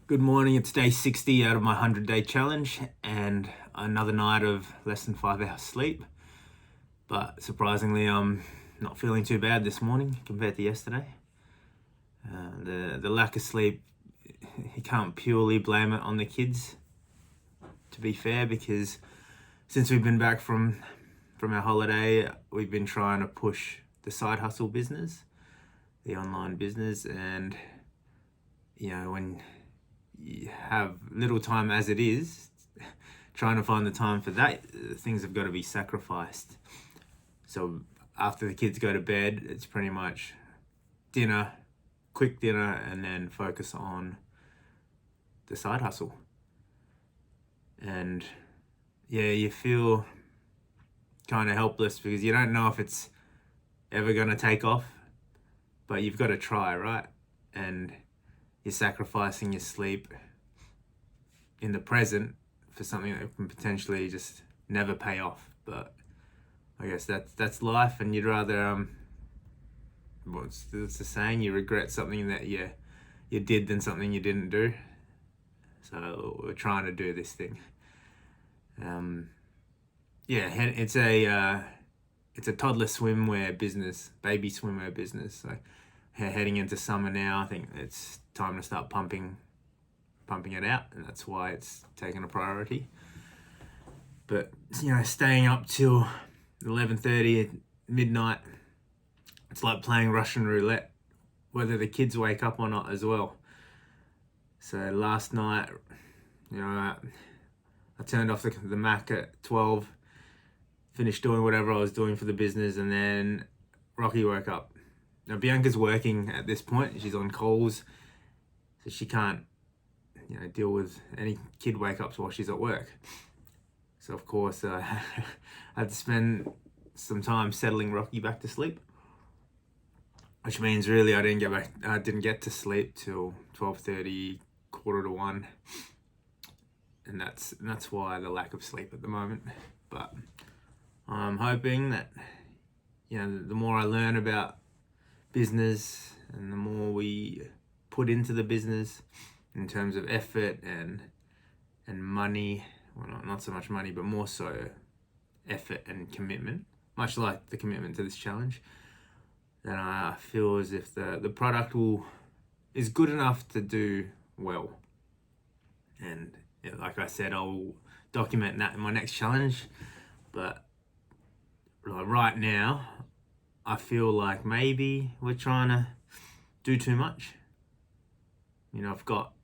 Good morning, it's day 60 out of my 100-day challenge and another night of less than 5 hours sleep. But surprisingly, I'm not feeling too bad this morning compared to yesterday. The lack of sleep, you can't purely blame it on the kids, to be fair, because since we've been back from our holiday, we've been trying to push the side hustle business, the online business, and when you have little time as it is, trying to find the time for that, things have got to be sacrificed. So after the kids go to bed, it's pretty much dinner, quick dinner, and then focus on the side hustle. And you feel kind of helpless because you don't know if it's ever going to take off, but you've got to try, right? And you're sacrificing your sleep in the present for something that can potentially just never pay off. But I guess that's life, and you'd rather what's the saying? You regret something that you did than something you didn't do. So we're trying to do this thing. It's a toddler swimwear business, baby swimwear business. So heading into summer now, I think it's time to start pumping it out, and that's why it's taken a priority. But staying up till 11:30 at midnight, it's like playing Russian roulette, whether the kids wake up or not as well. So last night, I turned off the Mac at 12, finished doing whatever I was doing for the business, and then Rocky woke up. Now Bianca's working at this point, she's on calls, so she can't deal with any kid wake ups while she's at work. So of course I had to spend some time settling Rocky back to sleep, which means really I didn't get to sleep till 12:30, 1:45, and that's why the lack of sleep at the moment. But I'm hoping that the more I learn about business and the more we put into the business in terms of effort and money, well, not so much money, but more so effort and commitment, much like the commitment to this challenge, then I feel as if the product is good enough to do well. And like I said, I'll document that in my next challenge. But right now, I feel like maybe we're trying to do too much. I've got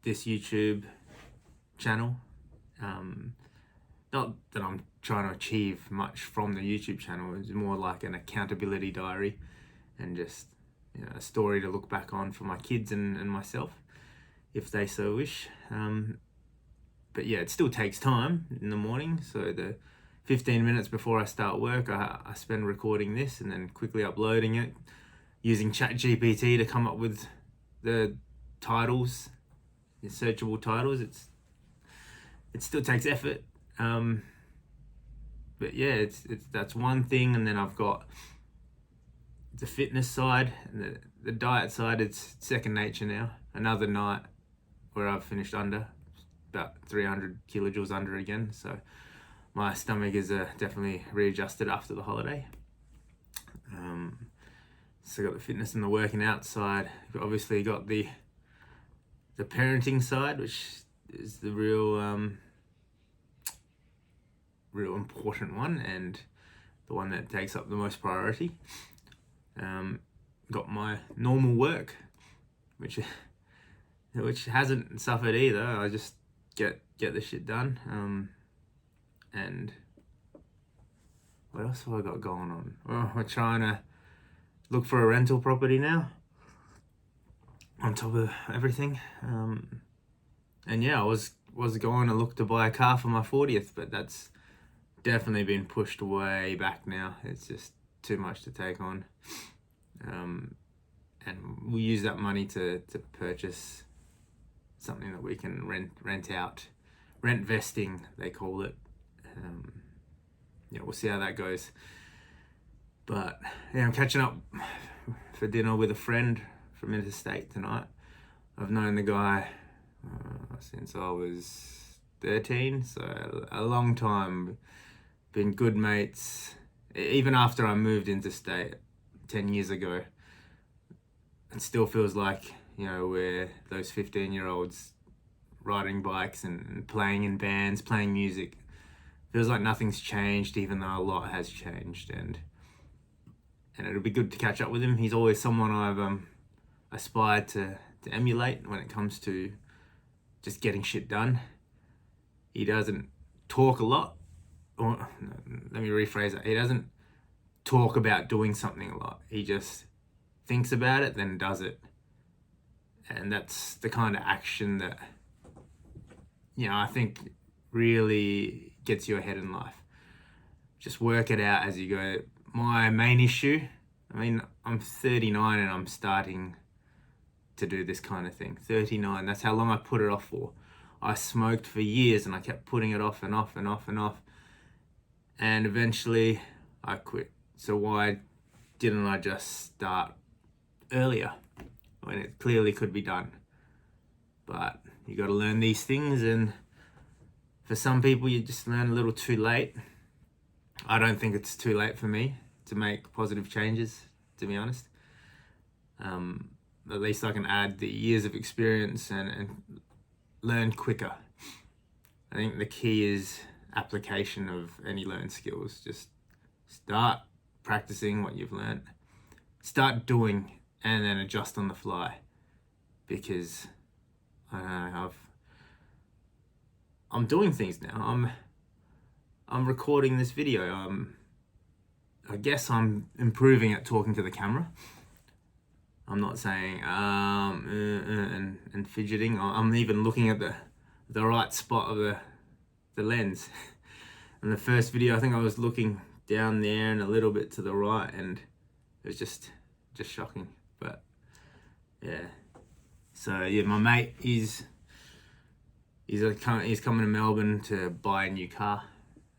this YouTube channel. Not that I'm trying to achieve much from the YouTube channel. It's more like an accountability diary and just a story to look back on for my kids and myself, if they so wish. But it still takes time in the morning. So the 15 minutes before I start work, I spend recording this and then quickly uploading it, using ChatGPT to come up with the titles, the searchable titles. It still takes effort. But that's one thing. And then I've got the fitness side and the diet side. It's second nature now. Another night where I've finished under about 300 kilojoules under again. So my stomach is definitely readjusted after the holiday. So got the fitness and the working out side. Obviously got the parenting side, which is the real important one and the one that takes up the most priority. Got my normal work, which hasn't suffered either. I just get the shit done. And what else have I got going on? Oh, we're trying to look for a rental property now, on top of everything. I was going to look to buy a car for my 40th, but that's definitely been pushed way back now. It's just too much to take on. And we use that money to purchase something that we can rent out. Rent vesting, they call it. We'll see how that goes. But I'm catching up for dinner with a friend from interstate tonight. I've known the guy since I was 13, so a long time. Been good mates. Even after I moved into state 10 years ago, it still feels like, we're those 15-year-olds riding bikes and playing in bands, playing music. Feels like nothing's changed, even though a lot has changed. And it'll be good to catch up with him. He's always someone I've aspired to emulate when it comes to just getting shit done. He doesn't talk a lot. Or, let me rephrase it. He doesn't talk about doing something a lot. He just thinks about it, then does it. And that's the kind of action that, I think really gets you ahead in life. Just work it out as you go. My main issue, I'm 39 and I'm starting to do this kind of thing. 39, that's how long I put it off for. I smoked for years and I kept putting it off and off and off and off. And eventually I quit. So why didn't I just start earlier when it clearly could be done? But you got to learn these things, and for some people you just learn a little too late. I don't think it's too late for me to make positive changes, to be honest. At least I can add the years of experience and learn quicker. I think the key is application of any learned skills. Just start practicing what you've learned. Start doing and then adjust on the fly. Because I'm doing things now. I'm recording this video. I guess I'm improving at talking to the camera. I'm not saying and fidgeting. I'm even looking at the right spot of the lens. In the first video, I think I was looking down there and a little bit to the right, and it was just shocking. But yeah, so yeah, my mate he's coming to Melbourne to buy a new car,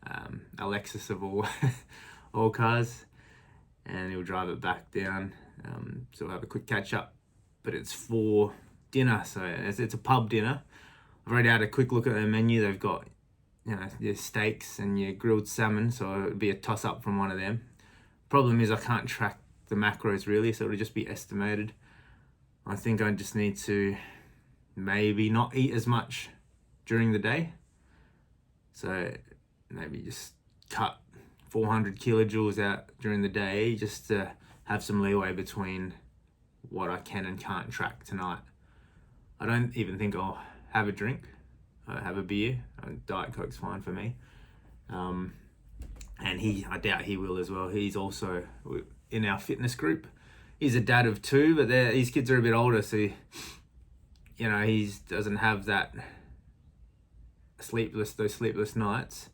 a Lexus of all cars, and he'll drive it back down. So we'll have a quick catch up, but it's for dinner, so it's a pub dinner. I've already had a quick look at their menu. They've got your steaks and your grilled salmon, so it'd be a toss up from one of them. Problem is I can't track the macros really, so it'll just be estimated. I think I just need to maybe not eat as much during the day, so maybe just cut 400 kilojoules out during the day just to have some leeway between what I can and can't track tonight. I don't even think I'll have a drink. Have a beer. Diet Coke's fine for me. And I doubt he will as well. He's also in our fitness group. He's a dad of 2, but his kids are a bit older, so he doesn't have that those sleepless nights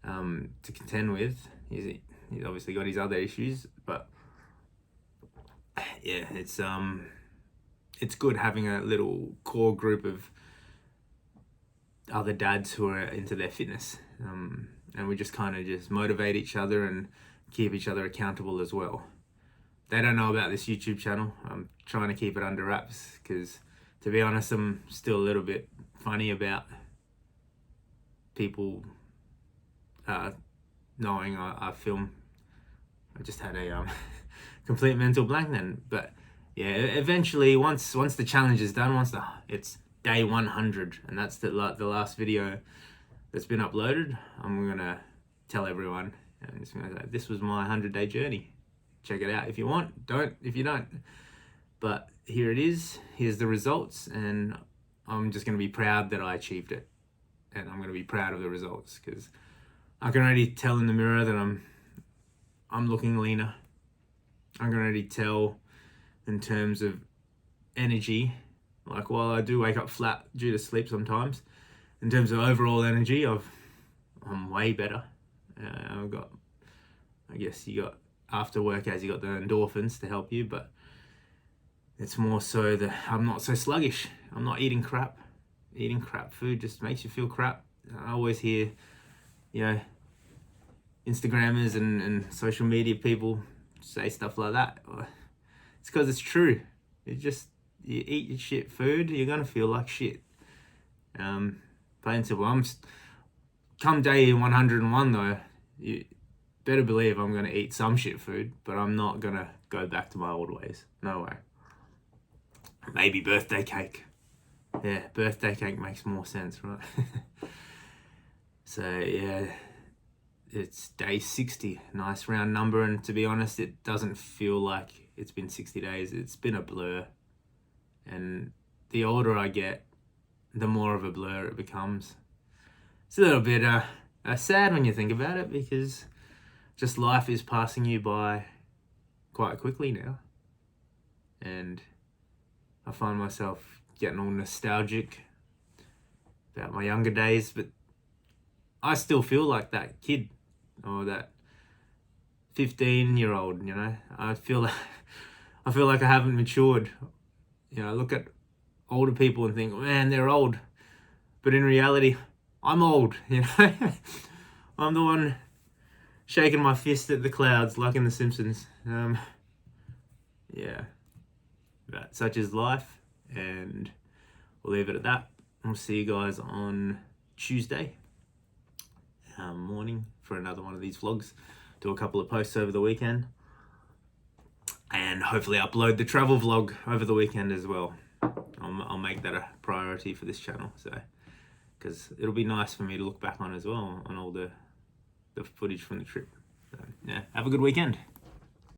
to contend with. He's obviously got his other issues, but yeah, it's good having a little core group of other dads who are into their fitness, and we just kind of just motivate each other and keep each other accountable as well. They don't know about this YouTube channel. I'm trying to keep it under wraps because, to be honest, I'm still a little bit funny about people knowing I film. I just had a complete mental blank then, but yeah, eventually once the challenge is done, it's day 100, and that's the last video that's been uploaded, I'm gonna tell everyone, and it's gonna say, this was my 100-day journey. Check it out if you want. Don't if you don't. But here it is. Here's the results, and I'm just gonna be proud that I achieved it, and I'm gonna be proud of the results because I can already tell in the mirror that I'm looking leaner. I can already tell in terms of energy. Like, while I do wake up flat due to sleep sometimes, in terms of overall energy, I'm way better. I guess you got after workouts, you got the endorphins to help you, but it's more so that I'm not so sluggish. I'm not eating crap. Eating crap food just makes you feel crap. I always hear, Instagrammers and social media people say stuff like that. It's because it's true. You eat your shit food, you're gonna feel like shit. Plain and simple. Come day 101 though, you better believe I'm gonna eat some shit food, but I'm not gonna go back to my old ways. No way. Maybe birthday cake. Yeah, birthday cake makes more sense, right? So yeah, it's day 60. Nice round number, and to be honest, it doesn't feel like it's been 60 days. It's been a blur. And the older I get, the more of a blur it becomes. It's a little bit sad when you think about it, because just life is passing you by quite quickly now. And I find myself getting all nostalgic about my younger days, but I still feel like that kid or that 15-year-old, I feel like I haven't matured. I look at older people and think, man, they're old. But in reality, I'm old, I'm the one shaking my fist at the clouds like in The Simpsons. Yeah. But such is life, and we'll leave it at that. We'll see you guys on Tuesday morning for another one of these vlogs. Do a couple of posts over the weekend, and hopefully upload the travel vlog over the weekend as well. I'll make that a priority for this channel, so because it'll be nice for me to look back on as well, on all the footage from the trip. So yeah, have a good weekend.